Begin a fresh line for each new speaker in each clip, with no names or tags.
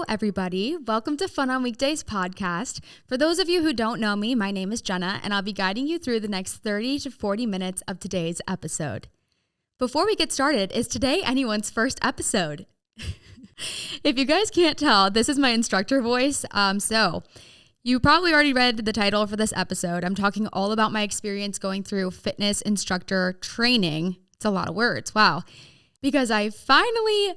everybody. Welcome to Fun on Weekdays podcast. For those of you who don't know me, my name is Jenna, and I'll be guiding you through the next 30 to 40 minutes of today's episode. Before we get started, is today anyone's first episode? If you guys can't tell, this is my instructor voice. So you probably already read the title for this episode. I'm talking all about my experience going through fitness instructor training. It's a lot of words. Wow. Because I finally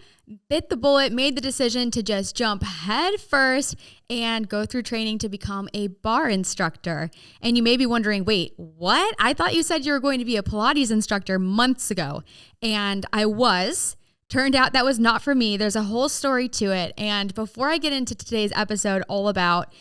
bit the bullet, made the decision to just jump head first and go through training to become a barre instructor. And you may be wondering, wait, what? I thought you said you were going to be a Pilates instructor months ago. And I was. Turned out that was not for me. There's a whole story to it. And before I get into today's episode all about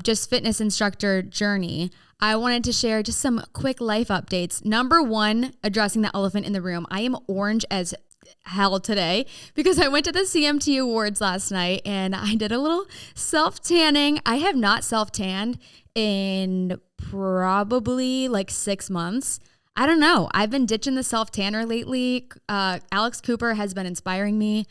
just fitness instructor journey, I wanted to share just some quick life updates. Number one, addressing the elephant in the room. I am orange as hell today because I went to the CMT Awards last night and I did a little self-tanning. I have not self-tanned in probably like 6 months. I don't know. I've been ditching the self-tanner lately. Alex Cooper has been inspiring me.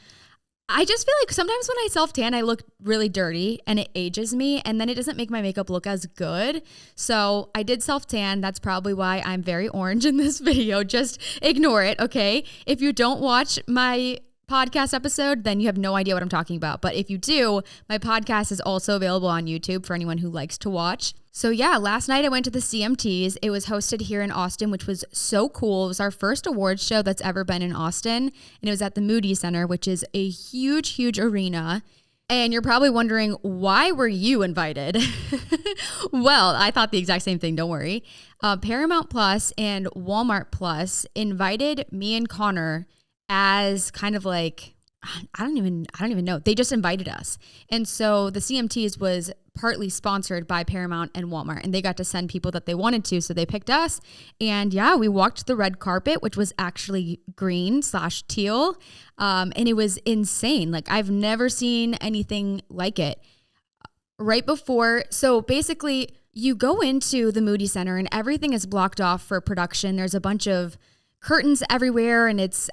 I just feel like sometimes when I self-tan, I look really dirty and it ages me and then it doesn't make my makeup look as good. So I did self-tan. That's probably why I'm very orange in this video. Just ignore it, okay? If you don't watch my podcast episode, then you have no idea what I'm talking about. But if you do, my podcast is also available on YouTube for anyone who likes to watch. So yeah, last night I went to the CMTs. It was hosted here in Austin, which was so cool. It was our first awards show that's ever been in Austin. And it was at the Moody Center, which is a huge, huge arena. And you're probably wondering, why were you invited? Well, I thought the exact same thing, don't worry. Paramount Plus and Walmart Plus invited me and Connor as kind of like, I don't even know. They just invited us. And so the CMTs was partly sponsored by Paramount and Walmart, and they got to send people that they wanted to. So they picked us. And yeah, we walked the red carpet, which was actually green/teal. And it was insane. Like I've never seen anything like it. Right before, so basically you go into the Moody Center and everything is blocked off for production. There's a bunch of curtains everywhere and it's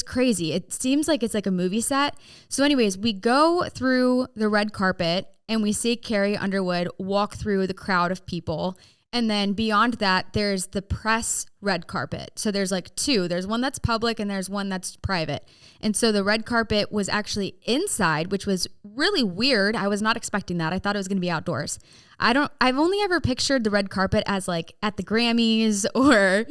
crazy. It seems like it's like a movie set. So anyways, we go through the red carpet and we see Carrie Underwood walk through the crowd of people. And then beyond that, there's the press red carpet. So there's like two. There's one that's public and there's one that's private. And so the red carpet was actually inside, which was really weird. I was not expecting that. I thought it was going to be outdoors. I've only ever pictured the red carpet as like at the Grammys or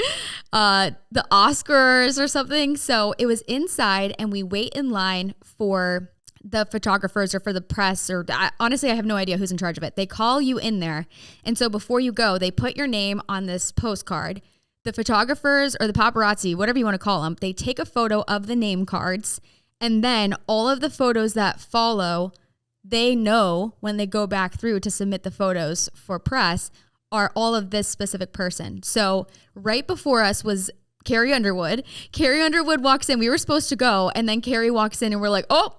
the Oscars or something. So it was inside and we wait in line for the photographers or for the press or honestly, I have no idea who's in charge of it. They call you in there. And so before you go, they put your name on this postcard. The photographers or the paparazzi, whatever you want to call them, they take a photo of the name cards. And then all of the photos that follow, they know when they go back through to submit the photos for press are all of this specific person. So right before us was Carrie Underwood. Carrie Underwood walks in. We were supposed to go. And then Carrie walks in and we're like, oh,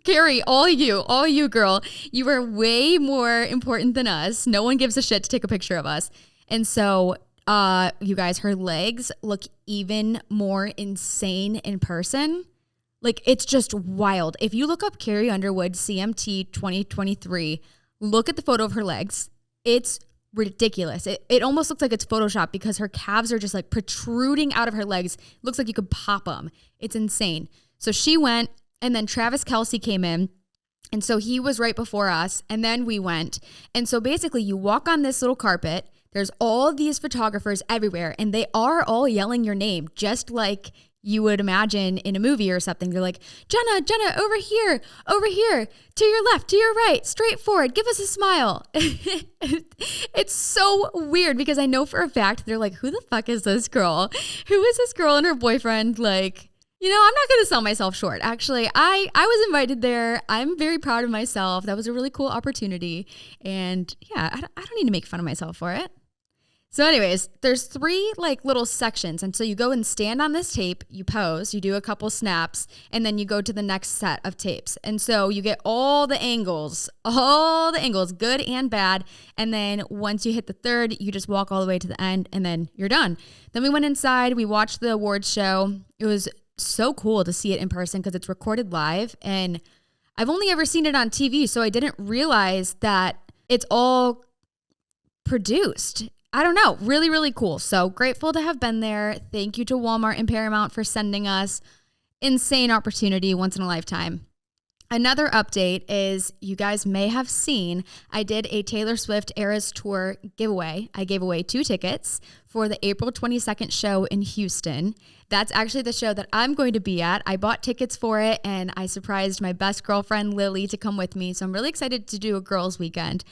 Carrie, all you, girl. You are way more important than us. No one gives a shit to take a picture of us. And so, you guys, her legs look even more insane in person. Like, it's just wild. If you look up Carrie Underwood CMT 2023, look at the photo of her legs. It's ridiculous. It almost looks like it's Photoshop because her calves are just like protruding out of her legs. It looks like you could pop them. It's insane. So she went, and then Travis Kelce came in. And so he was right before us, and then we went. And so basically you walk on this little carpet. There's all these photographers everywhere, and they are all yelling your name, just like you would imagine in a movie or something. They're like, Jenna, over here, to your left, to your right, straight forward, give us a smile. It's so weird because I know for a fact they're like, who the fuck is this girl? Who is this girl and her boyfriend? Like, you know, I'm not going to sell myself short. Actually, I was invited there. I'm very proud of myself. That was a really cool opportunity. And yeah, I don't need to make fun of myself for it. So anyways, there's 3 like little sections. And so you go and stand on this tape, you pose, you do a couple snaps, and then you go to the next set of tapes. And so you get all the angles, good and bad. And then once you hit the third, you just walk all the way to the end and then you're done. Then we went inside, we watched the awards show. It was so cool to see it in person because it's recorded live. And I've only ever seen it on TV, so I didn't realize that it's all produced. I don't know. Really, really cool. So grateful to have been there. Thank you to Walmart and Paramount for sending us. Insane opportunity, once in a lifetime. Another update is you guys may have seen I did a Taylor Swift Eras Tour giveaway. I gave away 2 tickets for the April 22nd show in Houston. That's actually the show that I'm going to be at. I bought tickets for it and I surprised my best girlfriend Lily to come with me. So I'm really excited to do a girls' weekend.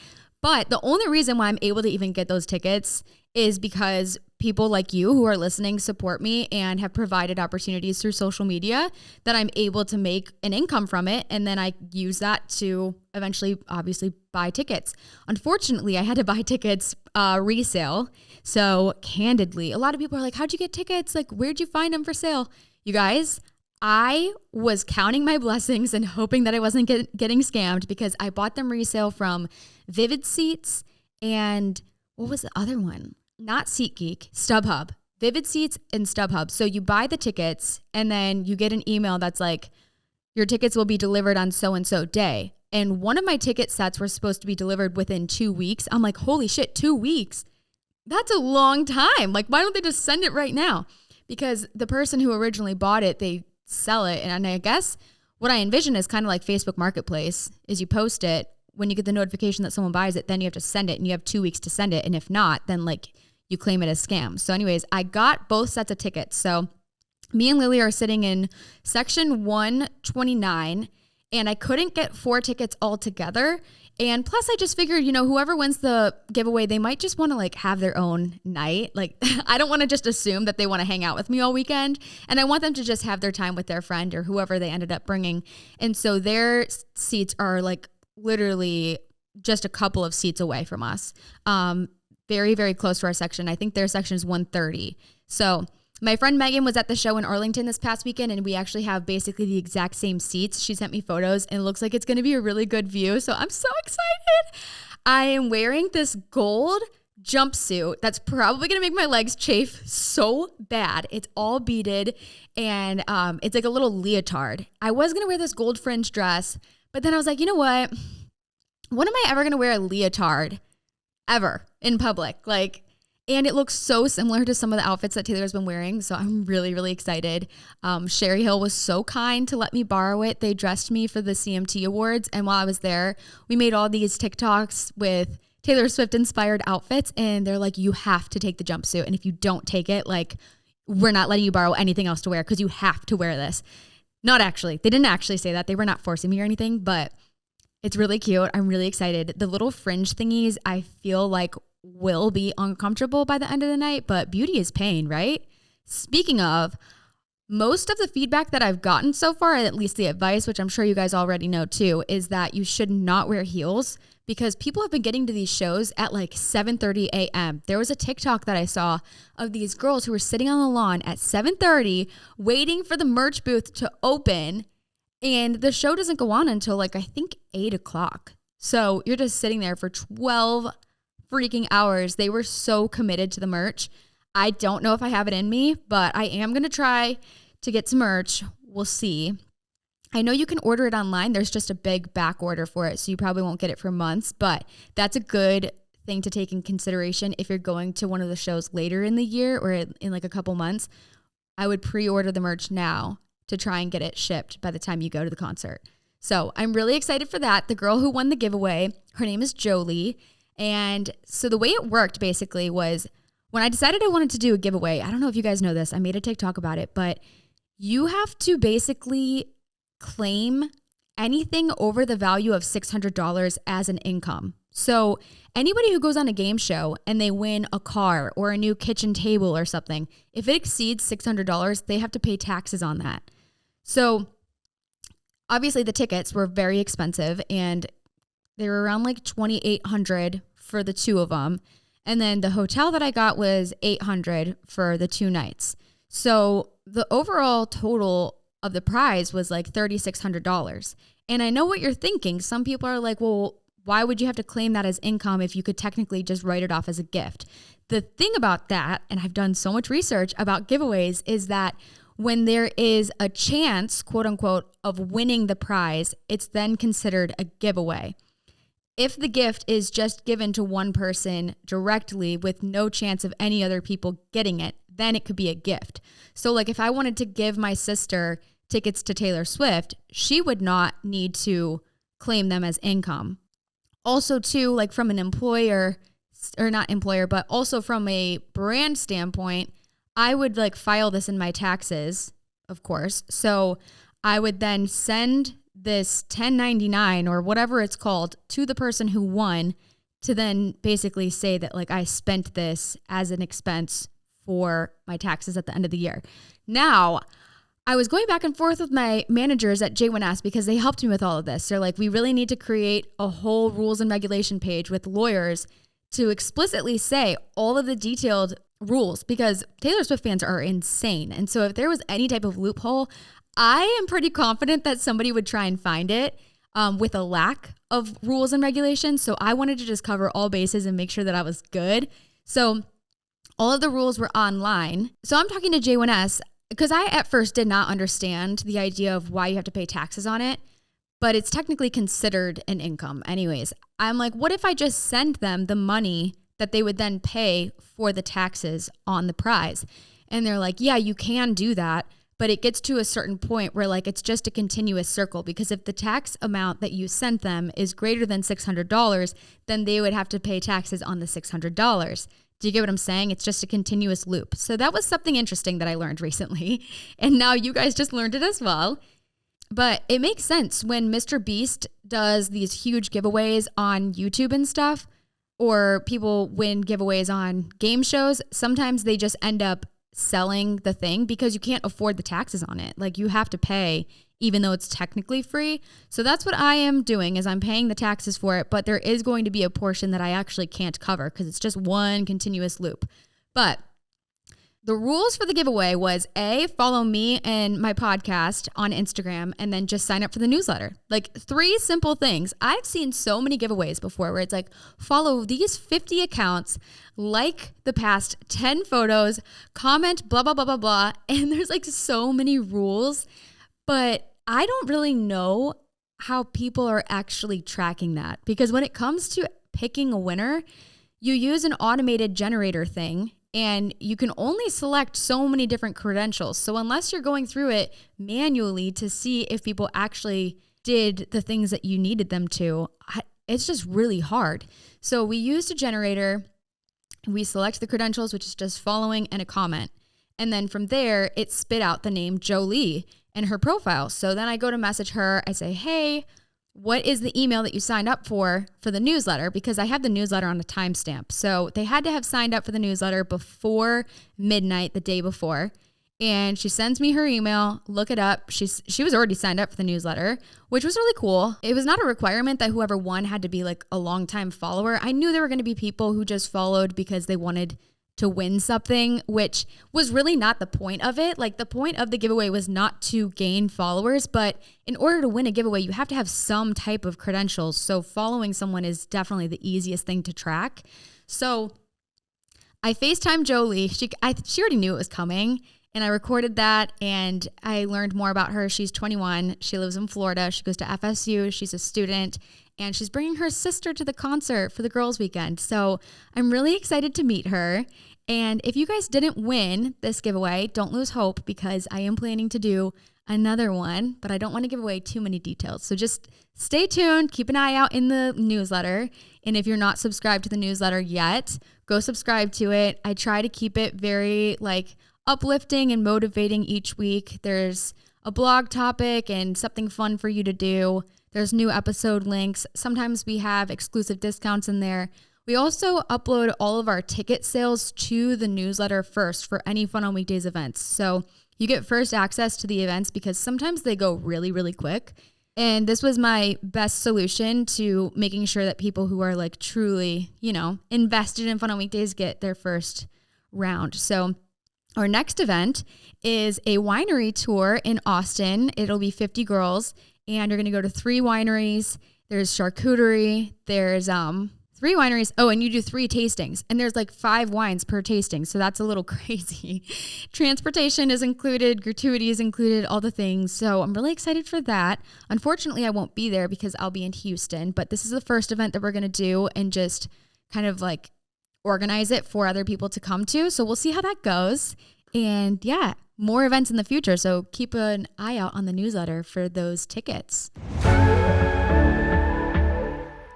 But the only reason why I'm able to even get those tickets is because people like you who are listening support me and have provided opportunities through social media that I'm able to make an income from it. And then I use that to eventually, obviously, buy tickets. Unfortunately, I had to buy tickets resale. So candidly, a lot of people are like, how'd you get tickets? Like, where'd you find them for sale? You guys, I was counting my blessings and hoping that I wasn't getting scammed because I bought them resale from Vivid Seats and what was the other one? Not SeatGeek, StubHub. Vivid Seats and StubHub. So you buy the tickets and then you get an email that's like, your tickets will be delivered on so-and-so day. And one of my ticket sets were supposed to be delivered within 2 weeks. I'm like, holy shit, 2 weeks? That's a long time. Like, why don't they just send it right now? Because the person who originally bought it, they sell it. And I guess what I envision is kind of like Facebook Marketplace is you post it. When you get the notification that someone buys it, then you have to send it and you have 2 weeks to send it. And if not, then like you claim it as scam. So anyways, I got both sets of tickets. So me and Lily are sitting in section 129 and I couldn't get 4 tickets all together. And plus I just figured, whoever wins the giveaway, they might just want to like have their own night. Like I don't want to just assume that they want to hang out with me all weekend. And I want them to just have their time with their friend or whoever they ended up bringing. And so their seats are like literally just a couple of seats away from us. Very, very close to our section. I think their section is 130. So my friend Megan was at the show in Arlington this past weekend, and we actually have basically the exact same seats. She sent me photos, and it looks like it's going to be a really good view. So I'm so excited. I am wearing this gold jumpsuit that's probably going to make my legs chafe so bad. It's all beaded, and it's like a little leotard. I was going to wear this gold fringe dress, but then I was like, you know what? When am I ever going to wear a leotard ever in public? And it looks so similar to some of the outfits that Taylor's been wearing. So I'm really, really excited. Sherry Hill was so kind to let me borrow it. They dressed me for the CMT Awards. And while I was there, we made all these TikToks with Taylor Swift inspired outfits. And they're like, you have to take the jumpsuit. And if you don't take it, like, we're not letting you borrow anything else to wear because you have to wear this. Not actually. They didn't actually say that. They were not forcing me or anything, but it's really cute. I'm really excited. The little fringe thingies, I feel like will be uncomfortable by the end of the night, but beauty is pain, right? Speaking of, most of the feedback that I've gotten so far, at least the advice, which I'm sure you guys already know too, is that you should not wear heels because people have been getting to these shows at like 7:30 a.m. There was a TikTok that I saw of these girls who were sitting on the lawn at 7:30 waiting for the merch booth to open, and the show doesn't go on until like I think 8 o'clock. So you're just sitting there for 12 freaking hours. They were so committed to the merch. I don't know if I have it in me, but I am going to try to get some merch. We'll see. I know you can order it online. There's just a big back order for it, so you probably won't get it for months, but that's a good thing to take in consideration if you're going to one of the shows later in the year or in like a couple months. I would pre-order the merch now to try and get it shipped by the time you go to the concert. So I'm really excited for that. The girl who won the giveaway, her name is Jolie. And so the way it worked basically was when I decided I wanted to do a giveaway, I don't know if you guys know this, I made a TikTok about it, but you have to basically claim anything over the value of $600 as an income. So anybody who goes on a game show and they win a car or a new kitchen table or something, if it exceeds $600, they have to pay taxes on that. So obviously the tickets were very expensive and they were around like $2,800 for the 2 of them. And then the hotel that I got was $800 for the 2 nights. So the overall total of the prize was like $3,600. And I know what you're thinking. Some people are like, well, why would you have to claim that as income if you could technically just write it off as a gift? The thing about that, and I've done so much research about giveaways, is that when there is a chance, quote unquote, of winning the prize, it's then considered a giveaway. If the gift is just given to one person directly with no chance of any other people getting it, then it could be a gift. So like if I wanted to give my sister tickets to Taylor Swift, she would not need to claim them as income. Also too, like from an employer, or not employer, but also from a brand standpoint, I would like file this in my taxes, of course. So I would then send this 1099 or whatever it's called to the person who won to then basically say that like I spent this as an expense for my taxes at the end of the year. Now, I was going back and forth with my managers at J1S because they helped me with all of this. They're like, we really need to create a whole rules and regulation page with lawyers to explicitly say all of the detailed rules because Taylor Swift fans are insane. And so if there was any type of loophole, I am pretty confident that somebody would try and find it with a lack of rules and regulations. So I wanted to just cover all bases and make sure that I was good. So all of the rules were online. So I'm talking to J1S because I at first did not understand the idea of why you have to pay taxes on it, but it's technically considered an income anyways. I'm like, what if I just send them the money that they would then pay for the taxes on the prize? And they're like, yeah, you can do that. But it gets to a certain point where like it's just a continuous circle because if the tax amount that you sent them is greater than $600, then they would have to pay taxes on the $600. Do you get what I'm saying? It's just a continuous loop. So that was something interesting that I learned recently. And now you guys just learned it as well. But it makes sense when Mr. Beast does these huge giveaways on YouTube and stuff, or people win giveaways on game shows. Sometimes they just end up selling the thing because you can't afford the taxes on it. Like you have to pay even though it's technically free. So that's what I am doing is I'm paying the taxes for it, but there is going to be a portion that I actually can't cover because it's just one continuous loop. But the rules for the giveaway was A, follow me and my podcast on Instagram and then just sign up for the newsletter. Like 3 simple things. I've seen so many giveaways before where it's like, follow these 50 accounts, like the past 10 photos, comment, blah, blah, blah, blah, blah. And there's like so many rules, but I don't really know how people are actually tracking that because when it comes to picking a winner, you use an automated generator thing. And you can only select so many different credentials. So unless you're going through it manually to see if people actually did the things that you needed them to, it's just really hard. So we used a generator. We select the credentials, which is just following and a comment. And then from there, it spit out the name Jolie and her profile. So then I go to message her. I say, hey, what is the email that you signed up for the newsletter? Because I have the newsletter on a timestamp. So they had to have signed up for the newsletter before midnight the day before. And she sends me her email, look it up. She was already signed up for the newsletter, which was really cool. It was not a requirement that whoever won had to be like a longtime follower. I knew there were going to be people who just followed because they wanted to win something, which was really not the point of it. Like the point of the giveaway was not to gain followers, but in order to win a giveaway, you have to have some type of credentials. So following someone is definitely the easiest thing to track. So I FaceTimed Jolie. She already knew it was coming and I recorded that and I learned more about her. She's 21. She lives in Florida. She goes to FSU. She's a student and she's bringing her sister to the concert for the girls' weekend. So I'm really excited to meet her. And if you guys didn't win this giveaway, don't lose hope because I am planning to do another one, but I don't want to give away too many details. So just stay tuned, keep an eye out in the newsletter. And if you're not subscribed to the newsletter yet, go subscribe to it. I try to keep it very like uplifting and motivating each week. There's a blog topic and something fun for you to do. There's new episode links. Sometimes we have exclusive discounts in there. We also upload all of our ticket sales to the newsletter first for any Fun on Weekdays events. So you get first access to the events because sometimes they go really, really quick. And this was my best solution to making sure that people who are like truly, invested in Fun on Weekdays get their first round. So our next event is a winery tour in Austin. It'll be 50 girls and you're going to go to 3 wineries. There's charcuterie. There's 3 3 wineries. Oh, and you do 3 tastings. And there's like 5 wines per tasting. So that's a little crazy. Transportation is included. Gratuity is included. All the things. So I'm really excited for that. Unfortunately, I won't be there because I'll be in Houston. But this is the first event that we're going to do and just kind of like organize it for other people to come to. So we'll see how that goes. And yeah, more events in the future. So keep an eye out on the newsletter for those tickets.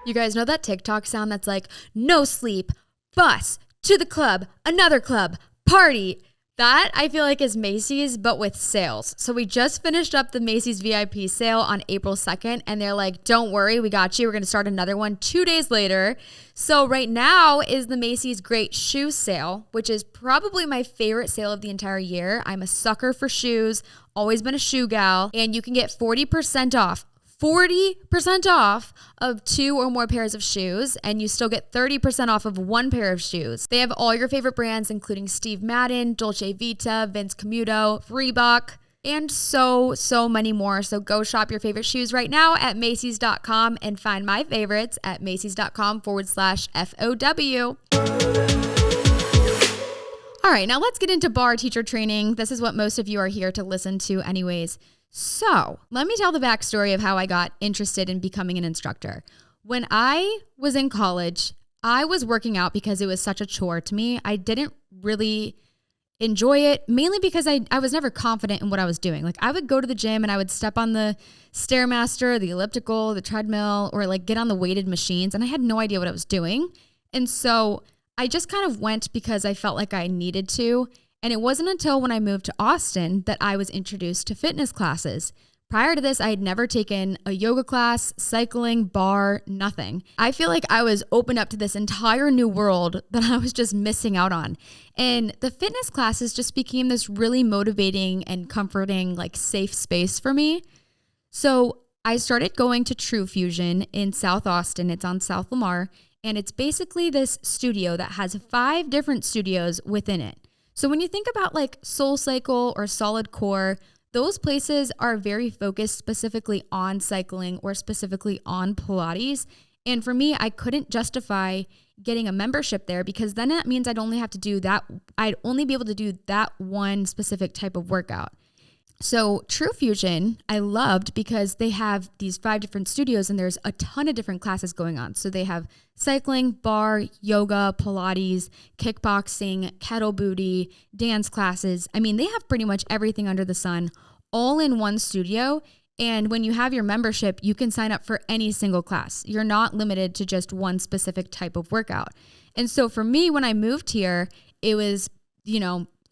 You guys know that TikTok sound that's like, no sleep, bus, to the club, another club, party. That I feel like is Macy's, but with sales. So we just finished up the Macy's VIP sale on April 2nd, and they're like, don't worry, we got you. We're going to start another one 2 days later. So right now is the Macy's Great Shoe Sale, which is probably my favorite sale of the entire year. I'm a sucker for shoes, always been a shoe gal, and you can get 40% off. 40% off of 2 or more pairs of shoes, and you still get 30% off of 1 pair of shoes. They have all your favorite brands, including Steve Madden, Dolce Vita, Vince Camuto, Reebok, and so many more. So go shop your favorite shoes right now at Macy's.com and find my favorites at Macy's.com/FOW. All right, now let's get into barre teacher training. This is what most of you are here to listen to anyways. So let me tell the backstory of how I got interested in becoming an instructor. When I was in college, I was working out because it was such a chore to me. I didn't really enjoy it, mainly because I was never confident in what I was doing. Like I would go to the gym and I would step on the Stairmaster, the elliptical, the treadmill, or like get on the weighted machines, and I had no idea what I was doing. And so I just kind of went because I felt like I needed to. And it wasn't until when I moved to Austin that I was introduced to fitness classes. Prior to this, I had never taken a yoga class, cycling, barre, nothing. I feel like I was opened up to this entire new world that I was just missing out on. And the fitness classes just became this really motivating and comforting, like safe space for me. So I started going to True Fusion in South Austin. It's on South Lamar. And it's basically this studio that has 5 different studios within it. So when you think about like SoulCycle or Solid Core, those places are very focused specifically on cycling or specifically on Pilates. And for me, I couldn't justify getting a membership there because then that means I'd only be able to do that one specific type of workout. So True Fusion, I loved because they have these 5 different studios and there's a ton of different classes going on. So they have cycling, barre, yoga, Pilates, kickboxing, kettle booty, dance classes. I mean, they have pretty much everything under the sun all in one studio. And when you have your membership, you can sign up for any single class. You're not limited to just one specific type of workout. And so for me, when I moved here, it was,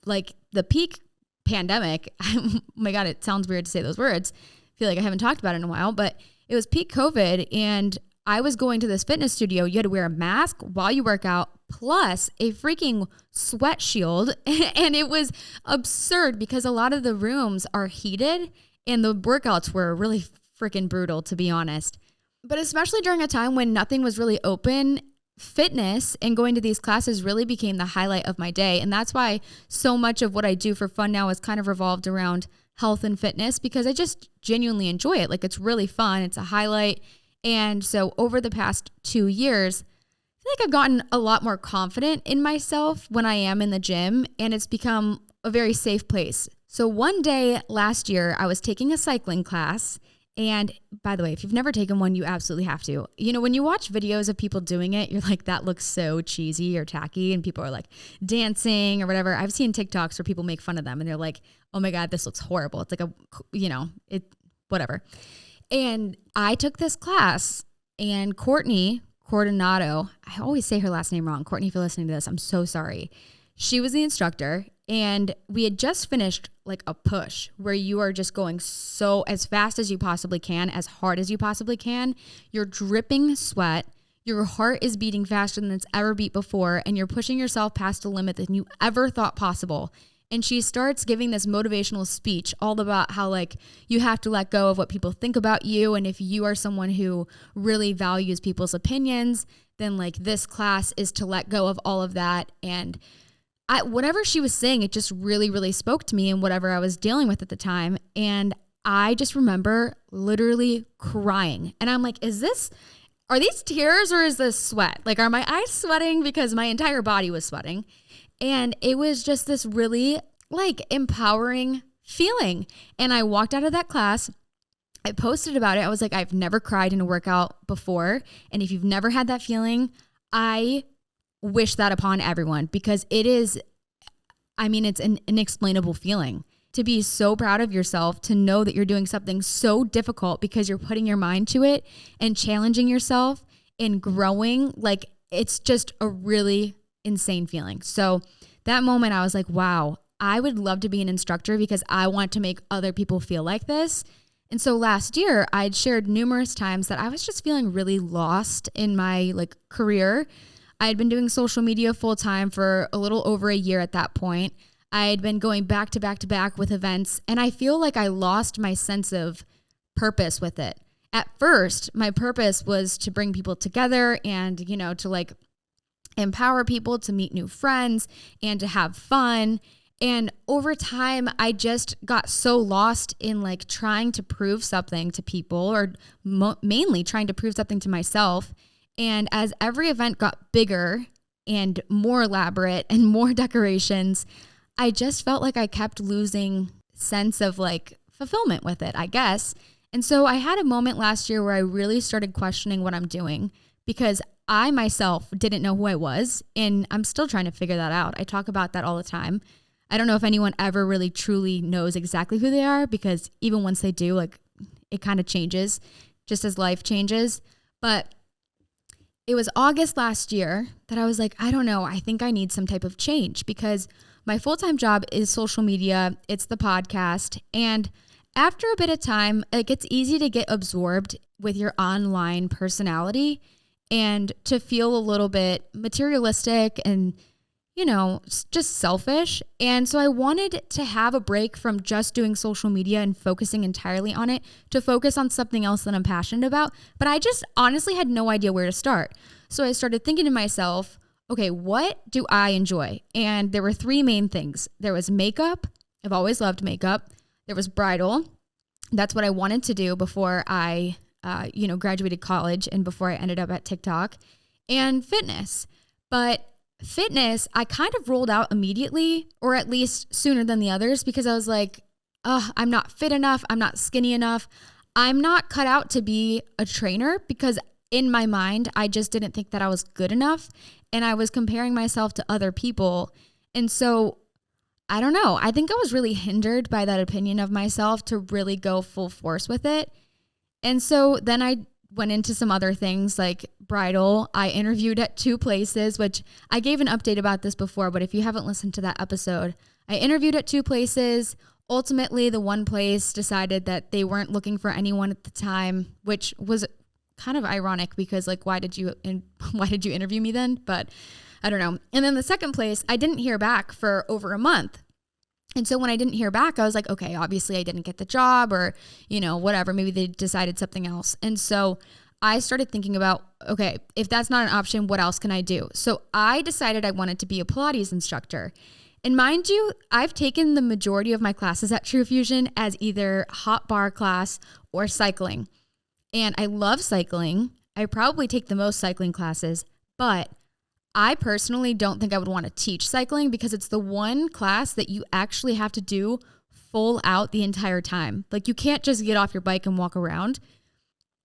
like the peak pandemic. Oh my God, it sounds weird to say those words. I feel like I haven't talked about it in a while, but it was peak COVID and I was going to this fitness studio. You had to wear a mask while you work out plus a freaking sweat shield. And it was absurd because a lot of the rooms are heated and the workouts were really freaking brutal, to be honest. But especially during a time when nothing was really open, fitness and going to these classes really became the highlight of my day. And that's why so much of what I do for fun now is kind of revolved around health and fitness because I just genuinely enjoy it. Like it's really fun. It's a highlight. And so over the past 2 years, I feel like I've gotten a lot more confident in myself when I am in the gym and it's become a very safe place. So one day last year, I was taking a cycling class. And by the way, if you've never taken one, you absolutely have to. When you watch videos of people doing it, you're like, that looks so cheesy or tacky. And people are like dancing or whatever. I've seen TikToks where people make fun of them and they're like, oh my God, this looks horrible. It's like whatever. And I took this class and Courtney Coordinato, I always say her last name wrong. Courtney, if you're listening to this, I'm so sorry. She was the instructor. And we had just finished like a push where you are just going so as fast as you possibly can, as hard as you possibly can. You're dripping sweat. Your heart is beating faster than it's ever beat before. And you're pushing yourself past a limit that you ever thought possible. And she starts giving this motivational speech all about how like you have to let go of what people think about you. And if you are someone who really values people's opinions, then like this class is to let go of all of that. And whatever she was saying, it just really, really spoke to me and whatever I was dealing with at the time. And I just remember literally crying. And I'm like, is this are these tears or is this sweat? Like, are my eyes sweating? Because my entire body was sweating. And it was just this really like empowering feeling. And I walked out of that class. I posted about it. I was like, I've never cried in a workout before. And if you've never had that feeling, I wish that upon everyone, because it is, I mean, it's an inexplainable feeling to be so proud of yourself, to know that you're doing something so difficult because you're putting your mind to it and challenging yourself and growing. Like, it's just a really insane feeling. So that moment I was like, wow, I would love to be an instructor because I want to make other people feel like this. And so last year I'd shared numerous times that I was just feeling really lost in my like career. I had been doing social media full time for a little over a year at that point. I had been going back to back to back with events, and I feel like I lost my sense of purpose with it. At first, my purpose was to bring people together and, you know, to like empower people to meet new friends and to have fun. And over time, I just got so lost in like trying to prove something to people, or mainly trying to prove something to myself. And as every event got bigger and more elaborate and more decorations, I just felt like I kept losing sense of like fulfillment with it, I guess. And so I had a moment last year where I really started questioning what I'm doing, because I myself didn't know who I was, and I'm still trying to figure that out. I talk about that all the time. I don't know if anyone ever really truly knows exactly who they are, because even once they do, like, it kind of changes just as life changes. But it was August last year that I was like, I don't know, I think I need some type of change, because my full-time job is social media. It's the podcast. And after a bit of time, it gets easy to get absorbed with your online personality and to feel a little bit materialistic and, you know, just selfish. And so I wanted to have a break from just doing social media and focusing entirely on it, to focus on something else that I'm passionate about. But I just honestly had no idea where to start. So I started thinking to myself, okay, what do I enjoy? And there were three main things. There was makeup. I've always loved makeup. There was bridal. That's what I wanted to do before I, graduated college and before I ended up at TikTok. And fitness. But fitness, I kind of rolled out immediately, or at least sooner than the others, because I was like, I'm not fit enough. I'm not skinny enough. I'm not cut out to be a trainer, because in my mind, I just didn't think that I was good enough. And I was comparing myself to other people. And so I don't know. I think I was really hindered by that opinion of myself to really go full force with it. And so then I went into some other things like bridal. I interviewed at 2 places, which I gave an update about this before, but if you haven't listened to that episode, I interviewed at 2 places. Ultimately, the one place decided that they weren't looking for anyone at the time, which was kind of ironic, because like, why did you interview me then? But I don't know. And then the second place, I didn't hear back for over a month. And so when I didn't hear back, I was like, okay, obviously I didn't get the job, or, you know, whatever, maybe they decided something else. And so I started thinking about, okay, if that's not an option, what else can I do? So I decided I wanted to be a Pilates instructor. And mind you, I've taken the majority of my classes at True Fusion as either hot bar class or cycling. And I love cycling. I probably take the most cycling classes, but I personally don't think I would want to teach cycling, because it's the one class that you actually have to do full out the entire time. Like, you can't just get off your bike and walk around.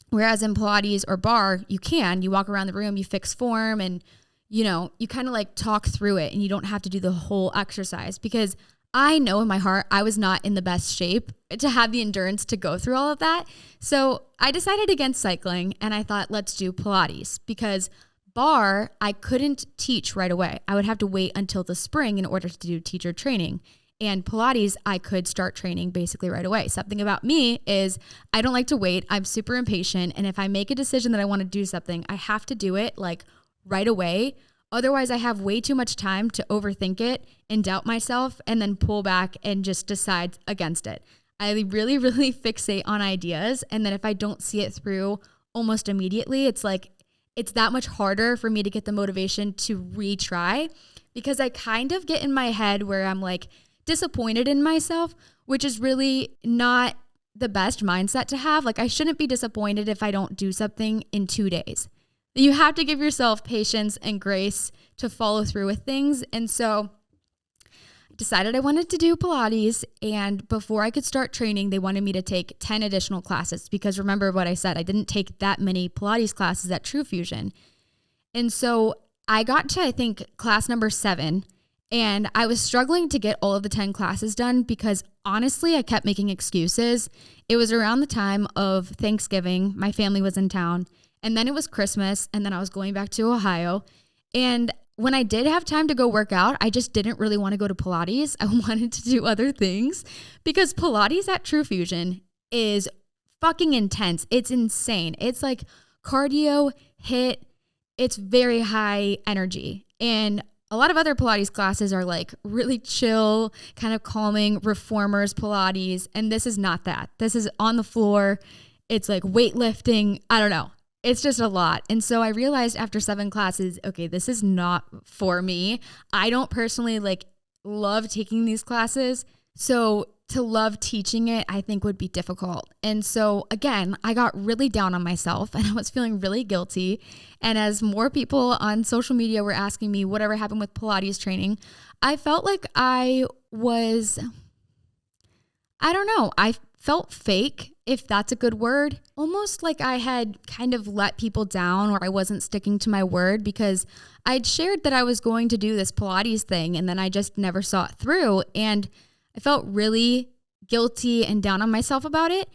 Whereas in Pilates or barre, you walk around the room, you fix form, and, you know, you kind of like talk through it, and you don't have to do the whole exercise, because I know in my heart I was not in the best shape to have the endurance to go through all of that. So I decided against cycling, and I thought, let's do Pilates, because barre, I couldn't teach right away. I would have to wait until the spring in order to do teacher training. And Pilates, I could start training basically right away. Something about me is I don't like to wait. I'm super impatient. And if I make a decision that I want to do something, I have to do it like right away. Otherwise, I have way too much time to overthink it and doubt myself, and then pull back and just decide against it. I really, really fixate on ideas. And then if I don't see it through almost immediately, it's like, it's that much harder for me to get the motivation to retry, because I kind of get in my head where I'm like disappointed in myself, which is really not the best mindset to have. Like, I shouldn't be disappointed if I don't do something in 2 days. You have to give yourself patience and grace to follow through with things. And so I decided I wanted to do Pilates. And before I could start training, they wanted me to take 10 additional classes, because remember what I said, I didn't take that many Pilates classes at True Fusion. And so I got to, I think, class number 7, and I was struggling to get all of the 10 classes done because honestly, I kept making excuses. It was around the time of Thanksgiving. My family was in town, and then it was Christmas, and then I was going back to Ohio. And when I did have time to go work out, I just didn't really want to go to Pilates. I wanted to do other things because Pilates at True Fusion is fucking intense. It's insane. It's like cardio, HIIT. It's very high energy. And a lot of other Pilates classes are like really chill, kind of calming, reformers Pilates. And this is not that. This is on the floor. It's like weightlifting. I don't know. It's just a lot. And so I realized after 7 classes, okay, this is not for me. I don't personally like love taking these classes. So to love teaching it, I think would be difficult. And so again, I got really down on myself and I was feeling really guilty. And as more people on social media were asking me whatever happened with Pilates training, I felt like I felt fake, if that's a good word. Almost like I had kind of let people down, or I wasn't sticking to my word, because I'd shared that I was going to do this Pilates thing and then I just never saw it through. And I felt really guilty and down on myself about it.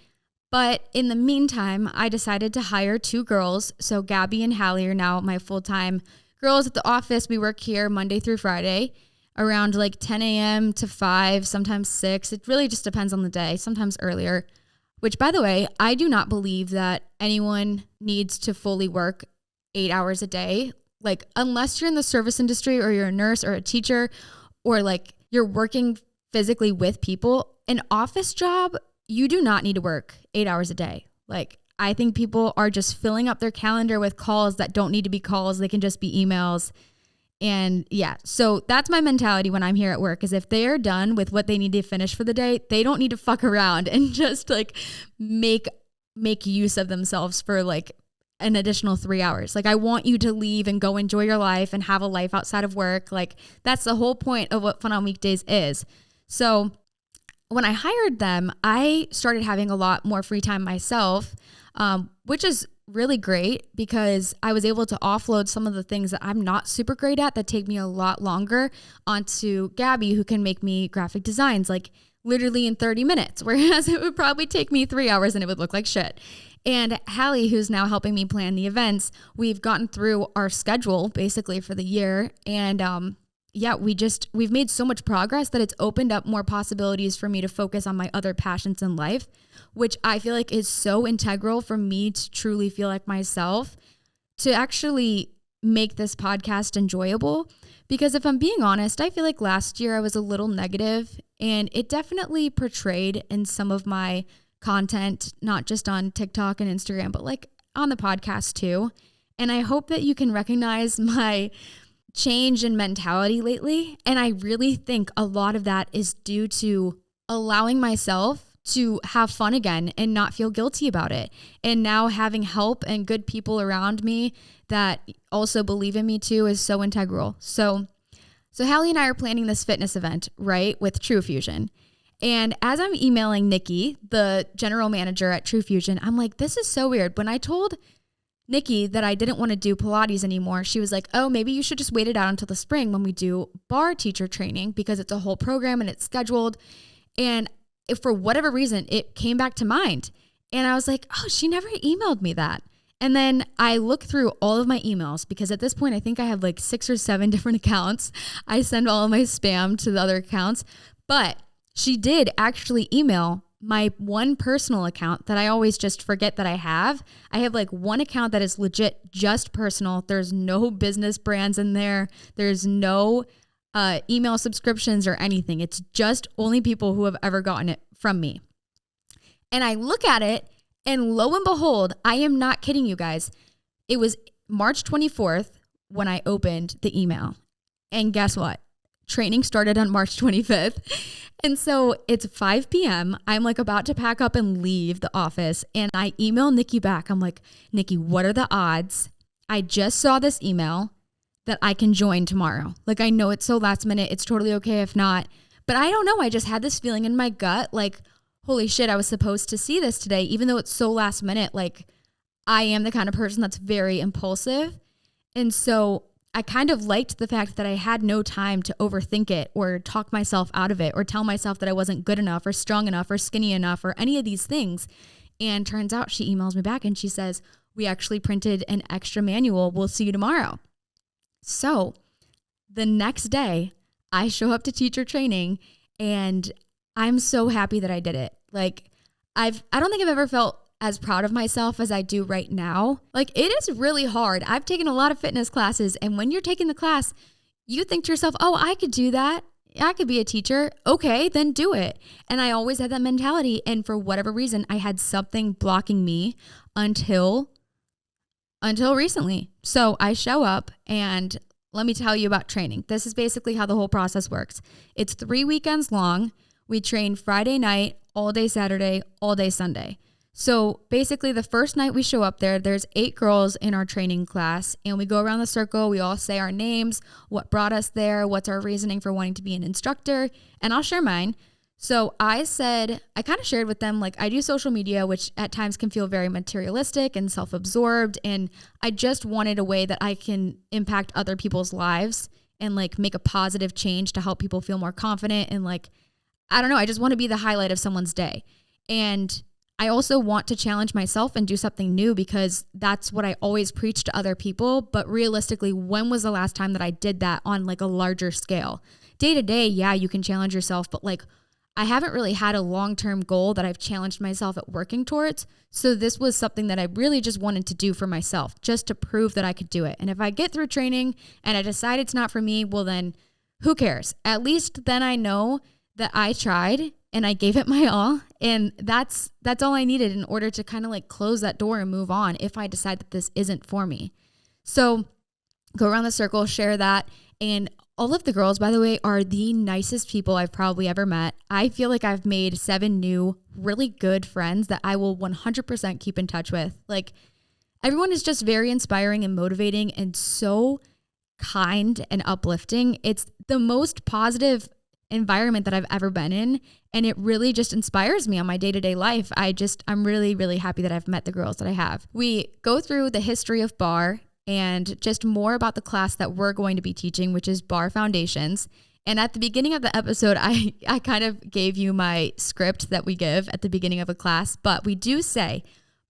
But in the meantime, I decided to hire 2 girls. So Gabby and Hallie are now my full-time girls at the office. We work here Monday through Friday around like 10 a.m. to 5, sometimes 6. It really just depends on the day, sometimes earlier. Which, by the way, I do not believe that anyone needs to fully work 8 hours a day. Like, unless you're in the service industry or you're a nurse or a teacher, or like you're working physically with people, an office job, you do not need to work 8 hours a day. Like, I think people are just filling up their calendar with calls that don't need to be calls. They can just be emails. And yeah, so that's my mentality when I'm here at work, is if they're done with what they need to finish for the day, they don't need to fuck around and just like make use of themselves for like an additional 3 hours. Like, I want you to leave and go enjoy your life and have a life outside of work. Like, that's the whole point of what Fun on Weekdays is. So when I hired them, I started having a lot more free time myself, which is really great because I was able to offload some of the things that I'm not super great at that take me a lot longer onto Gabby, who can make me graphic designs like literally in 30 minutes, whereas it would probably take me 3 hours and it would look like shit. And Hallie, who's now helping me plan the events, we've gotten through our schedule basically for the year. And we've made so much progress that it's opened up more possibilities for me to focus on my other passions in life, which I feel like is so integral for me to truly feel like myself, to actually make this podcast enjoyable. Because if I'm being honest, I feel like last year I was a little negative, and it definitely portrayed in some of my content, not just on TikTok and Instagram, but like on the podcast too. And I hope that you can recognize my change in mentality lately. And I really think a lot of that is due to allowing myself to have fun again and not feel guilty about it. And now having help and good people around me that also believe in me too is so integral. So Hallie and I are planning this fitness event, right, with True Fusion. And as I'm emailing Nikki, the general manager at True Fusion, I'm like, this is so weird. When I told Nikki that I didn't want to do Pilates anymore, she was like, oh, maybe you should just wait it out until the spring when we do barre teacher training, because it's a whole program and it's scheduled. And if for whatever reason, it came back to mind. And I was like, oh, she never emailed me that. And then I look through all of my emails, because at this point, I think I have like 6 or 7 different accounts. I send all of my spam to the other accounts, but she did actually email my one personal account that I always just forget that I have. I have like one account that is legit just personal. There's no business brands in there. There's no email subscriptions or anything. It's just only people who have ever gotten it from me. And I look at it, and lo and behold, I am not kidding you guys. It was March 24th when I opened the email. And guess what? Training started on March 25th. And so it's 5 p.m. I'm like about to pack up and leave the office. And I email Nikki back. I'm like, Nikki, what are the odds? I just saw this email that I can join tomorrow. Like, I know it's so last minute. It's totally okay if not. But I don't know. I just had this feeling in my gut, like, holy shit, I was supposed to see this today, even though it's so last minute. Like, I am the kind of person that's very impulsive. And so I kind of liked the fact that I had no time to overthink it or talk myself out of it or tell myself that I wasn't good enough or strong enough or skinny enough or any of these things. And turns out she emails me back and she says, we actually printed an extra manual. We'll see you tomorrow. So the next day I show up to teacher training and I'm so happy that I did it. Like, I don't think I've ever felt as proud of myself as I do right now. Like, it is really hard. I've taken a lot of fitness classes, and when you're taking the class, you think to yourself, oh, I could do that. I could be a teacher. Okay, then do it. And I always had that mentality. And for whatever reason, I had something blocking me until recently. So I show up and let me tell you about training. This is basically how the whole process works. It's 3 weekends long. We train Friday night, all day Saturday, all day Sunday. So basically the first night we show up there, there's 8 girls in our training class and we go around the circle. We all say our names, what brought us there, what's our reasoning for wanting to be an instructor, and I'll share mine. So I kind of shared with them, like, I do social media, which at times can feel very materialistic and self-absorbed. And I just wanted a way that I can impact other people's lives and like make a positive change to help people feel more confident. And like, I don't know, I just want to be the highlight of someone's day. And I also want to challenge myself and do something new because that's what I always preach to other people. But realistically, when was the last time that I did that on like a larger scale? Day to day, yeah, you can challenge yourself, but like, I haven't really had a long-term goal that I've challenged myself at working towards. So this was something that I really just wanted to do for myself, just to prove that I could do it. And if I get through training and I decide it's not for me, well then who cares? At least then I know that I tried and I gave it my all. And that's all I needed in order to kind of like close that door and move on if I decide that this isn't for me. So go around the circle, share that. And all of the girls, by the way, are the nicest people I've probably ever met. I feel like I've made 7 new, really good friends that I will 100% keep in touch with. Like, everyone is just very inspiring and motivating and so kind and uplifting. It's the most positive environment that I've ever been in. And it really just inspires me on my day-to-day life. I'm really, really happy that I've met the girls that I have. We go through the history of barre and just more about the class that we're going to be teaching, which is barre foundations. And at the beginning of the episode, I kind of gave you my script that we give at the beginning of a class, but we do say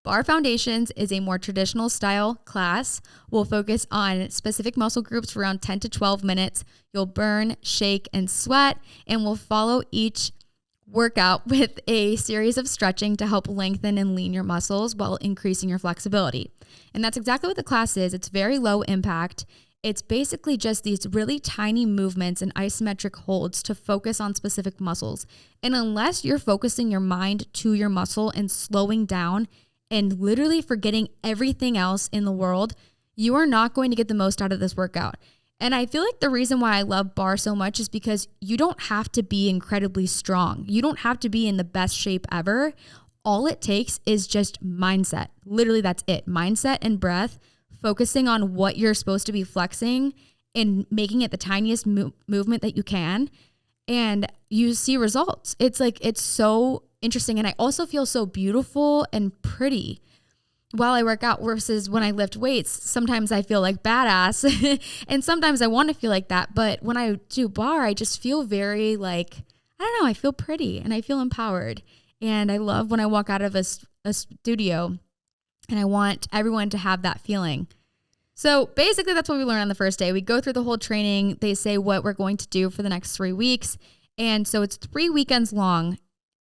barre foundations is a more traditional style class. We'll focus on specific muscle groups for around 10 to 12 minutes. You'll burn, shake, and sweat, and we'll follow each workout with a series of stretching to help lengthen and lean your muscles while increasing your flexibility. And that's exactly what the class is. It's very low impact. It's basically just these really tiny movements and isometric holds to focus on specific muscles. And unless you're focusing your mind to your muscle and slowing down and literally forgetting everything else in the world, you are not going to get the most out of this workout. And I feel like the reason why I love barre so much is because you don't have to be incredibly strong. You don't have to be in the best shape ever. All it takes is just mindset. Literally, that's it. Mindset and breath, focusing on what you're supposed to be flexing and making it the tiniest movement that you can. And you see results. It's so interesting. And I also feel so beautiful and pretty while I work out versus when I lift weights. Sometimes I feel like badass and sometimes I want to feel like that. But when I do barre, I just feel very like, I don't know, I feel pretty and I feel empowered. And I love when I walk out of a studio, and I want everyone to have that feeling. So basically that's what we learn on the first day. We go through the whole training. They say what we're going to do for the next 3 weeks. And so it's 3 weekends long.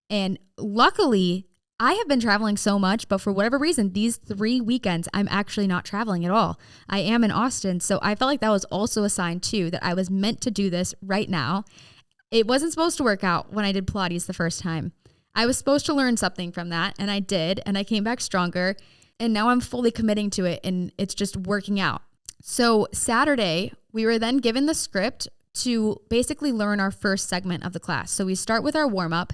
And luckily, I have been traveling so much, but for whatever reason, these 3 weekends, I'm actually not traveling at all. I am in Austin. So I felt like that was also a sign too, that I was meant to do this right now. It wasn't supposed to work out when I did Pilates the first time. I was supposed to learn something from that, and I did, and I came back stronger, and now I'm fully committing to it, and it's just working out. So Saturday, we were then given the script to basically learn our first segment of the class. So we start with our warm-up,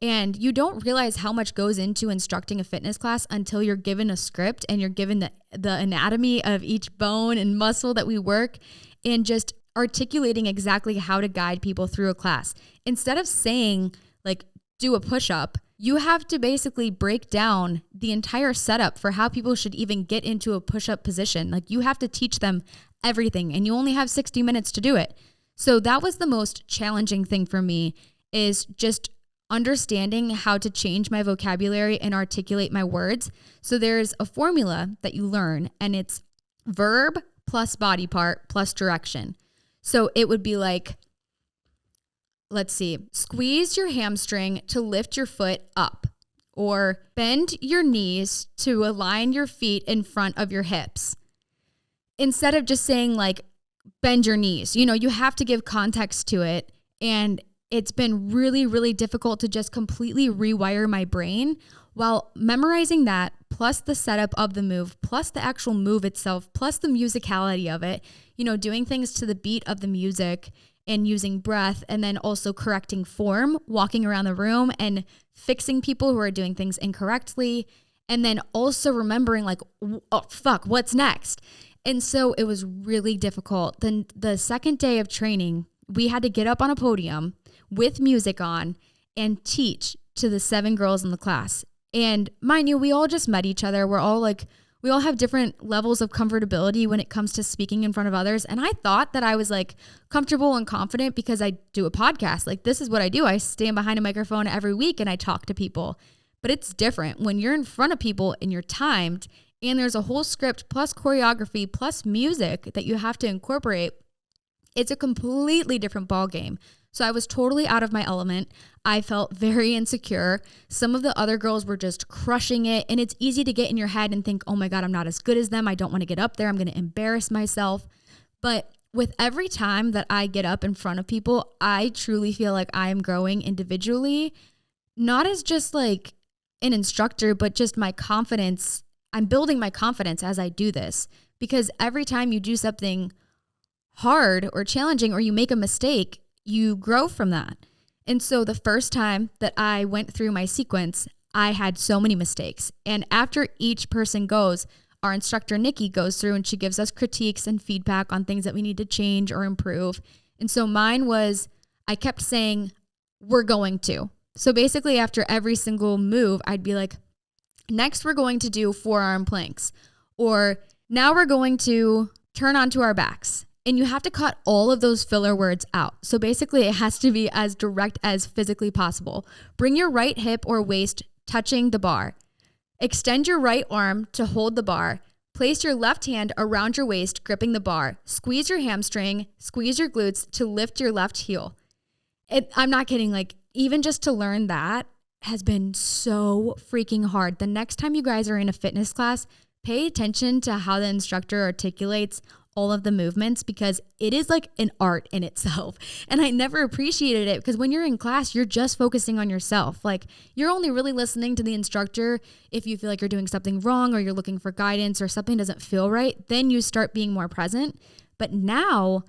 and you don't realize how much goes into instructing a fitness class until you're given a script and you're given the anatomy of each bone and muscle that we work, and just articulating exactly how to guide people through a class. Instead of saying like, do a push-up, you have to basically break down the entire setup for how people should even get into a push-up position. Like, you have to teach them everything, and you only have 60 minutes to do it. So that was the most challenging thing for me, is just understanding how to change my vocabulary and articulate my words. So there's a formula that you learn, and it's verb plus body part plus direction. So it would be like, let's see, squeeze your hamstring to lift your foot up, or bend your knees to align your feet in front of your hips. Instead of just saying like, bend your knees, you have to give context to it. And it's been really, really difficult to just completely rewire my brain while memorizing that, plus the setup of the move, plus the actual move itself, plus the musicality of it, doing things to the beat of the music and using breath, and then also correcting form, walking around the room and fixing people who are doing things incorrectly. And then also remembering like, oh, fuck, what's next? And so it was really difficult. Then the second day of training, we had to get up on a podium with music on and teach to the 7 girls in the class. And mind you, we all just met each other. We all have different levels of comfortability when it comes to speaking in front of others. And I thought that I was like comfortable and confident because I do a podcast. Like, this is what I do. I stand behind a microphone every week and I talk to people. But it's different when you're in front of people and you're timed and there's a whole script plus choreography plus music that you have to incorporate. It's a completely different ball game. So I was totally out of my element. I felt very insecure. Some of the other girls were just crushing it. And it's easy to get in your head and think, oh my God, I'm not as good as them. I don't want to get up there. I'm going to embarrass myself. But with every time that I get up in front of people, I truly feel like I am growing individually, not as just like an instructor, but just my confidence. I'm building my confidence as I do this, because every time you do something hard or challenging or you make a mistake, you grow from that. And so the first time that I went through my sequence, I had so many mistakes. And after each person goes, our instructor, Nikki, goes through and she gives us critiques and feedback on things that we need to change or improve. And so mine was, I kept saying, we're going to. So basically after every single move, I'd be like, next we're going to do forearm planks, or now we're going to turn onto our backs. And you have to cut all of those filler words out. So basically it has to be as direct as physically possible. Bring your right hip or waist touching the bar. Extend your right arm to hold the bar. Place your left hand around your waist, gripping the bar. Squeeze your hamstring, squeeze your glutes to lift your left heel. I'm not kidding. Like, even just to learn that has been so freaking hard. The next time you guys are in a fitness class, pay attention to how the instructor articulates all of the movements, because it is like an art in itself. And I never appreciated it, because when you're in class, you're just focusing on yourself. Like, you're only really listening to the instructor if you feel like you're doing something wrong or you're looking for guidance or something doesn't feel right. Then you start being more present. But now,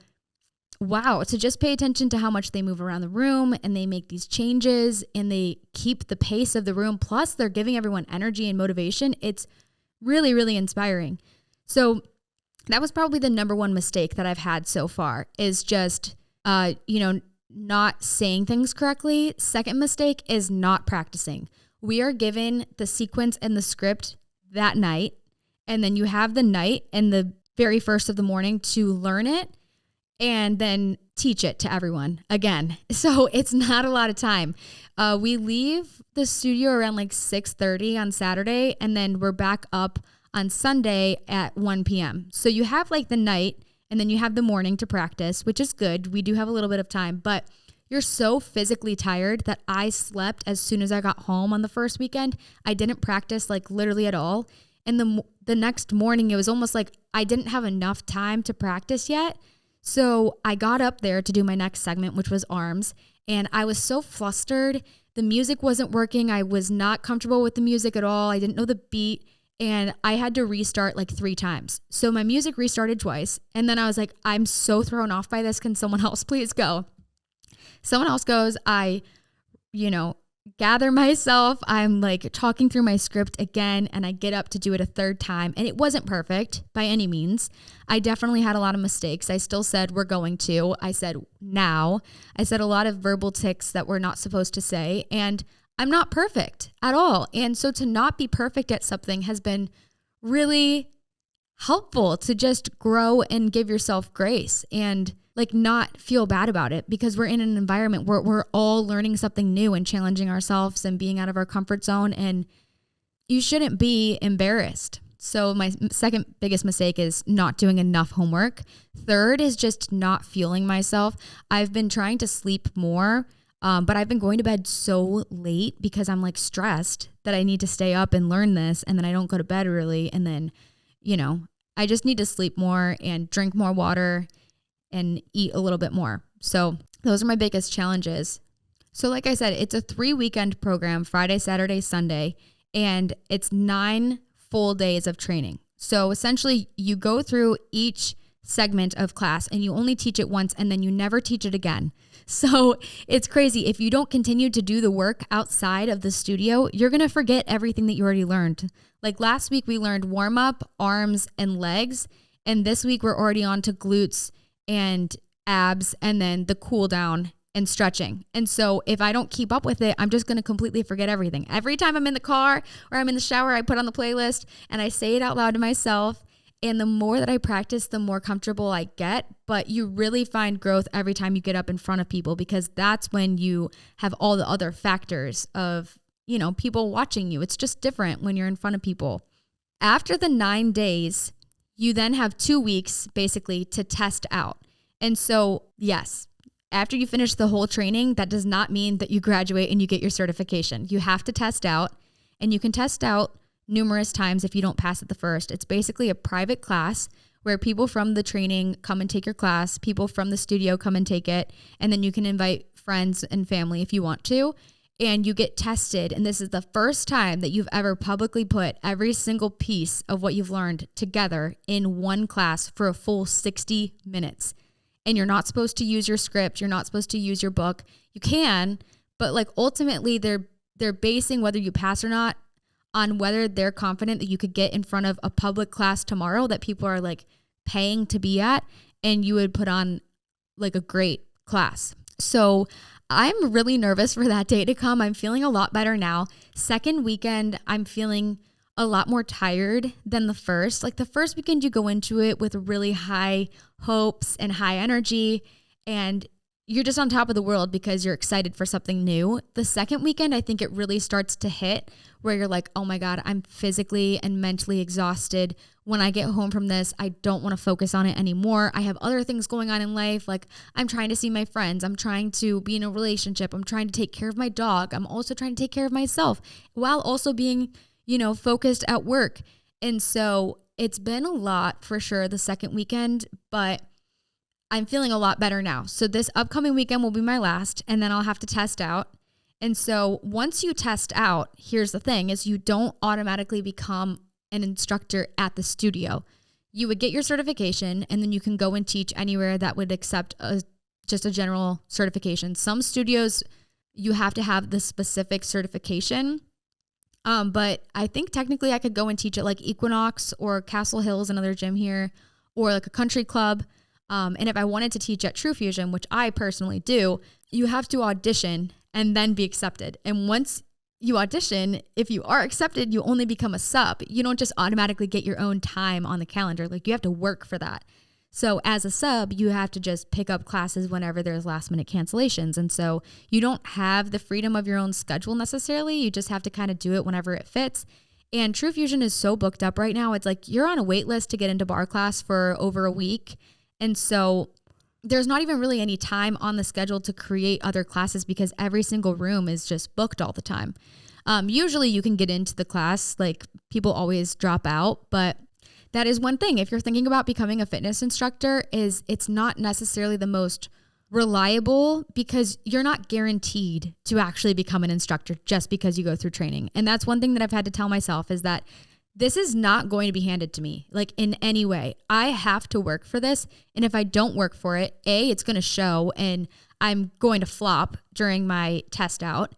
wow, to just pay attention to how much they move around the room and they make these changes and they keep the pace of the room. Plus they're giving everyone energy and motivation. It's really, really inspiring. So that was probably the number one mistake that I've had so far, is just, not saying things correctly. Second mistake is not practicing. We are given the sequence and the script that night, and then you have the night and the very first of the morning to learn it and then teach it to everyone again. So it's not a lot of time. We leave the studio around like 6:30 on Saturday, and then we're back up on Sunday at 1 p.m. So you have like the night and then you have the morning to practice, which is good. We do have a little bit of time, but you're so physically tired that I slept as soon as I got home on the first weekend. I didn't practice like literally at all. And the next morning, it was almost like I didn't have enough time to practice yet. So I got up there to do my next segment, which was arms. And I was so flustered. The music wasn't working. I was not comfortable with the music at all. I didn't know the beat. and I had to restart like 3 times. So my music restarted twice. And then I was like, I'm so thrown off by this. Can someone else please go? Someone else goes. I, gather myself. I'm like talking through my script again, and I get up to do it a 3rd time. And it wasn't perfect by any means. I definitely had a lot of mistakes. I still said we're going to. I said now. I said a lot of verbal tics that we're not supposed to say. And I'm not perfect at all. And so to not be perfect at something has been really helpful, to just grow and give yourself grace and like not feel bad about it, because we're in an environment where we're all learning something new and challenging ourselves and being out of our comfort zone, and you shouldn't be embarrassed. So my second biggest mistake is not doing enough homework. 3rd is just not fueling myself. I've been trying to sleep more, but I've been going to bed so late because I'm like stressed that I need to stay up and learn this, and then I don't go to bed early, and then, I just need to sleep more and drink more water and eat a little bit more. So those are my biggest challenges. So like I said, it's a 3-weekend program, Friday, Saturday, Sunday, and it's 9 full days of training. So essentially you go through each segment of class and you only teach it once, and then you never teach it again. So it's crazy. If you don't continue to do the work outside of the studio, you're going to forget everything that you already learned. Like last week we learned warm up, arms, and legs. And this week we're already on to glutes and abs, and then the cool down and stretching. And so if I don't keep up with it, I'm just going to completely forget everything. Every time I'm in the car or I'm in the shower, I put on the playlist and I say it out loud to myself. And the more that I practice, the more comfortable I get. But you really find growth every time you get up in front of people, because that's when you have all the other factors of, people watching you. It's just different when you're in front of people. After the 9 days, you then have 2 weeks basically to test out. And so, yes, after you finish the whole training, that does not mean that you graduate and you get your certification. You have to test out, and you can test out numerous times if you don't pass it the first. It's basically a private class where people from the training come and take your class, people from the studio come and take it, and then you can invite friends and family if you want to, and you get tested. And this is the first time that you've ever publicly put every single piece of what you've learned together in one class for a full 60 minutes. And you're not supposed to use your script. You're not supposed to use your book. You can, but like ultimately they're basing whether you pass or not on whether they're confident that you could get in front of a public class tomorrow that people are like paying to be at, and you would put on like a great class. So I'm really nervous for that day to come. I'm feeling a lot better now. Second weekend, I'm feeling a lot more tired than the first. Like the first weekend, you go into it with really high hopes and high energy, and you're just on top of the world because you're excited for something new. The second weekend, I think it really starts to hit where you're like, oh my God, I'm physically and mentally exhausted. When I get home from this, I don't want to focus on it anymore. I have other things going on in life. Like I'm trying to see my friends. I'm trying to be in a relationship. I'm trying to take care of my dog. I'm also trying to take care of myself while also being, focused at work. And so it's been a lot for sure the second weekend, but I'm feeling a lot better now. So this upcoming weekend will be my last, and then I'll have to test out. And so once you test out, here's the thing, is you don't automatically become an instructor at the studio. You would get your certification, and then you can go and teach anywhere that would accept just a general certification. Some studios, you have to have the specific certification. But I think technically I could go and teach at like Equinox or Castle Hills, another gym here, or like a country club. And if I wanted to teach at True Fusion, which I personally do, you have to audition and then be accepted. And once you audition, if you are accepted, you only become a sub. You don't just automatically get your own time on the calendar. Like you have to work for that. So as a sub, you have to just pick up classes whenever there's last minute cancellations. And so you don't have the freedom of your own schedule necessarily. You just have to kind of do it whenever it fits. And True Fusion is so booked up right now. It's like you're on a wait list to get into barre class for over a week. And so there's not even really any time on the schedule to create other classes because every single room is just booked all the time. Usually you can get into the class, like people always drop out, but that is one thing. If you're thinking about becoming a fitness instructor, is it's not necessarily the most reliable because you're not guaranteed to actually become an instructor just because you go through training. And that's one thing that I've had to tell myself is that this is not going to be handed to me like in any way. I have to work for this. And if I don't work for it, A, it's going to show and I'm going to flop during my test out.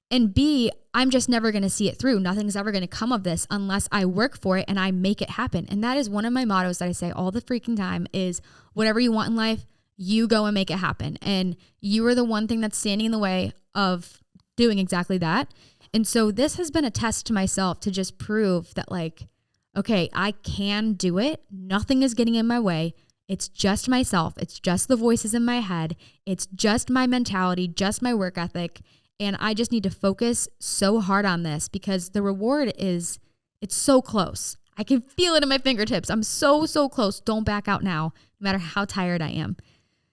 And B, I'm just never going to see it through. Nothing's ever going to come of this unless I work for it and I make it happen. And that is one of my mottos that I say all the freaking time is whatever you want in life, you go and make it happen. And you are the one thing that's standing in the way of doing exactly that. And so this has been a test to myself to just prove that like, okay, I can do it. Nothing is getting in my way. It's just myself. It's just the voices in my head. It's just my mentality, just my work ethic. And I just need to focus so hard on this because the reward it's so close. I can feel it in my fingertips. I'm so close. Don't back out now, no matter how tired I am.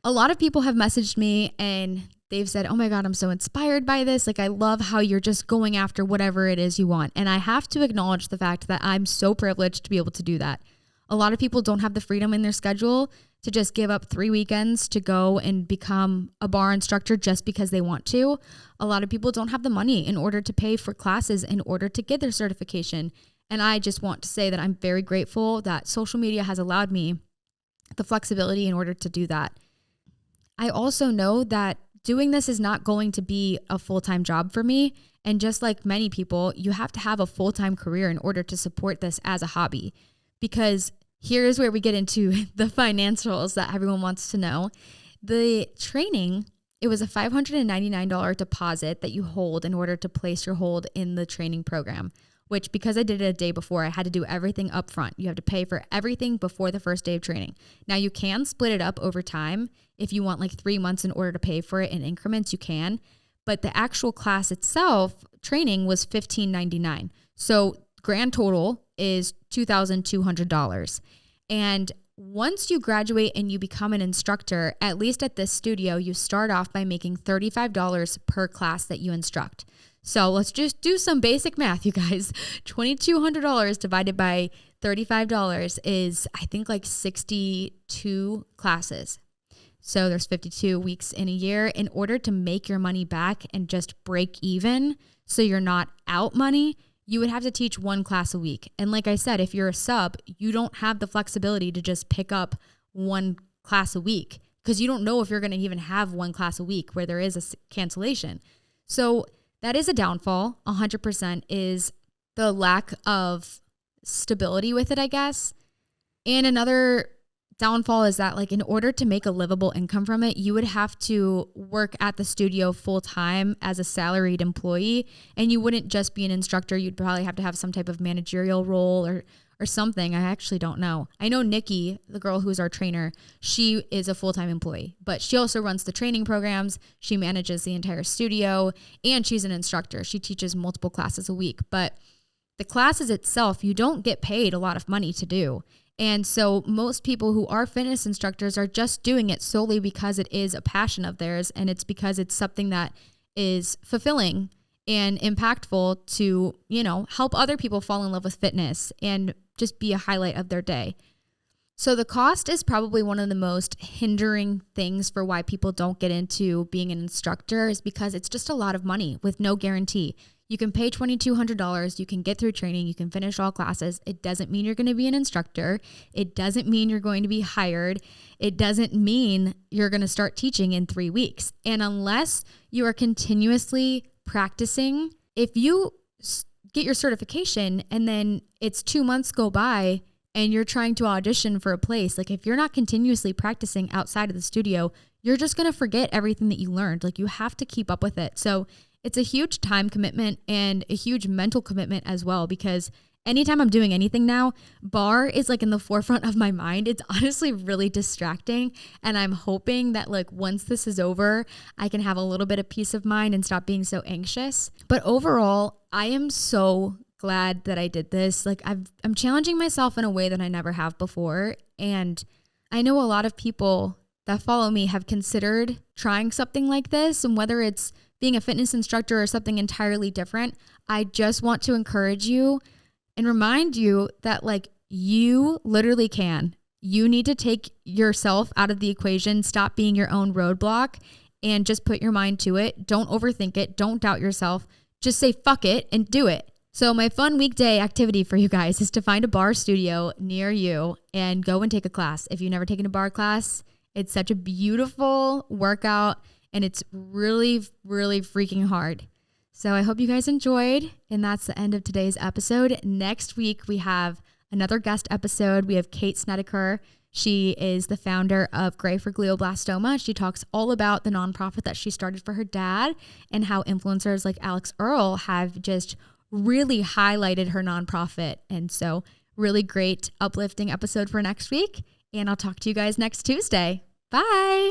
A lot of people have messaged me and they've said, oh my God, I'm so inspired by this. Like, I love how you're just going after whatever it is you want. And I have to acknowledge the fact that I'm so privileged to be able to do that. A lot of people don't have the freedom in their schedule to just give up 3 weekends to go and become a barre instructor just because they want to. A lot of people don't have the money in order to pay for classes in order to get their certification. And I just want to say that I'm very grateful that social media has allowed me the flexibility in order to do that. I also know that doing this is not going to be a full-time job for me. And just like many people, you have to have a full-time career in order to support this as a hobby. Because here's where we get into the financials that everyone wants to know. The training, it was a $599 deposit that you hold in order to place your hold in the training program, which because I did it a day before, I had to do everything up front. You have to pay for everything before the first day of training. Now you can split it up over time. If you want like 3 months in order to pay for it in increments, you can. But the actual class itself, training, was $1,599. So grand total is $2,200. And once you graduate and you become an instructor, at least at this studio, you start off by making $35 per class that you instruct. So let's just do some basic math, you guys. $2,200 divided by $35 is, I think, like 62 classes. So there's 52 weeks in a year. In order to make your money back and just break even so you're not out money, you would have to teach 1 class a week. And like I said, if you're a sub, you don't have the flexibility to just pick up 1 class a week because you don't know if you're going to even have 1 class a week where there is a cancellation. So that is a downfall. 100% is the lack of stability with it, I guess. And another downfall is that, like, in order to make a livable income from it, you would have to work at the studio full time as a salaried employee, and you wouldn't just be an instructor. You'd probably have to have some type of managerial role or something. I actually don't know. I know Nikki, the girl who's our trainer, she is a full-time employee, but she also runs the training programs. She manages the entire studio, and she's an instructor. She teaches multiple classes a week, but the classes itself, you don't get paid a lot of money to do. And so most people who are fitness instructors are just doing it solely because it is a passion of theirs, and it's because it's something that is fulfilling and impactful to, you know, help other people fall in love with fitness and just be a highlight of their day. So the cost is probably one of the most hindering things for why people don't get into being an instructor, is because it's just a lot of money with no guarantee. You can pay $2,200, you can get through training, you can finish all classes. It doesn't mean you're going to be an instructor. It doesn't mean you're going to be hired. It doesn't mean you're going to start teaching in 3 weeks. And unless you are continuously practicing, if you get your certification and then it's 2 months go by and you're trying to audition for a place, like, if you're not continuously practicing outside of the studio, you're just going to forget everything that you learned. Like, you have to keep up with it. So it's a huge time commitment and a huge mental commitment as well, because anytime I'm doing anything now, barre is like in the forefront of my mind. It's honestly really distracting. And I'm hoping that, like, once this is over, I can have a little bit of peace of mind and stop being so anxious. But overall, I am so glad that I did this. Like, I'm challenging myself in a way that I never have before. And I know a lot of people that follow me have considered trying something like this, and whether it's being a fitness instructor or something entirely different, I just want to encourage you and remind you that, like, you literally can. You need to take yourself out of the equation, stop being your own roadblock, and just put your mind to it. Don't overthink it. Don't doubt yourself. Just say fuck it and do it. So my fun weekday activity for you guys is to find a barre studio near you and go and take a class. If you've never taken a barre class, it's such a beautiful workout and it's really, really freaking hard. So I hope you guys enjoyed, and that's the end of today's episode. Next week, we have another guest episode. We have Kate Snedeker. She is the founder of Gray for Glioblastoma. She talks all about the nonprofit that she started for her dad and how influencers like Alex Earl have just really highlighted her nonprofit. And so really great uplifting episode for next week. And I'll talk to you guys next Tuesday. Bye.